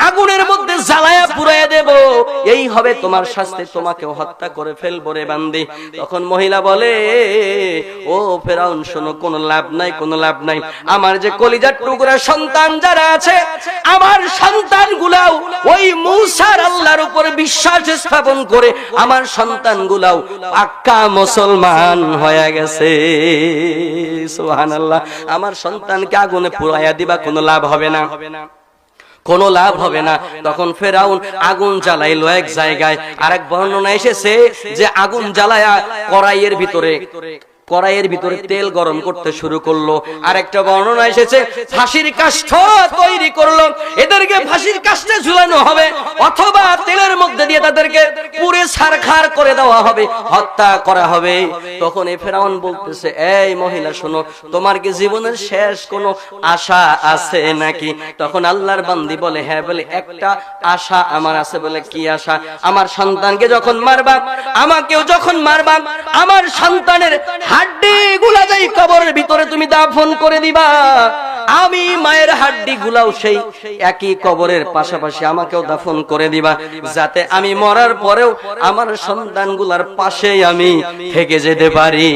আগুনের মধ্যে জ্বালায়া পুড়াইয়া দেব, এই হবে তোমার শাস্তি, তোমাকে হত্যা করে ফেলবো রে বান্দি। তখন মহিলা বলে, ও ফেরাউন শোনো, কোনো লাভ নাই, কোনো লাভ নাই। আমার যে কলিজার টুকরা সন্তান যারা আছে, আমার সন্তানগুলাও ওই মূসার আল্লাহর উপর বিশ্বাস স্থাপন করে আমার সন্তানগুলাও পাক্কা মুসলমান হয়ে গেছে। সুবহানাল্লাহ। আমার সন্তানকে আগুনে পুড়াইয়া দিবা, কোনো লাভ হবে না, কোনো লাভ হবে না। তখন ফেরাউন আগুন জ্বালাইলো এক জায়গায়। আরেক বর্ণনা এসেছে যে আগুন জ্বালায়া কড়াইয়ের ভিতরে তেল গরম করতে শুরু করলো। আরেকটা বর্ণনা এসেছে ফাঁসির কাষ্ঠ তৈরি করলো, এদেরকে ফাঁসির কাষ্ঠে ঝুলানো হবে, অথবা তেলের মধ্যে দিয়ে তাদেরকে পুড়ে ছারখার করে দেওয়া হবে, হত্যা করা হবে। তখন এই ফেরাউন বলতেছে, এই মহিলা শোনো, তোমার কি জীবনের শেষ কোনো আশা আছে নাকি? তখন আল্লাহর বান্দি বলে, হ্যাঁ, বলে একটা আশা আমার আছে। বলে কি আশা? আমার সন্তানকে যখন মারবা, আমাকেও যখন মারবা, আমার সন্তানের হাড্ডি গুলা যাই কবরের ভিতরে তুমি দাফন করে দিবা, আমি মায়ের হাড্ডি গুলাও সেই একই কবরের পাশাপাশি আমাকেও দাফন করে দিবা, যাতে আমি মরার পরেও আমার সন্তানগুলার পাশেই আমি থেকে যেতে পারি।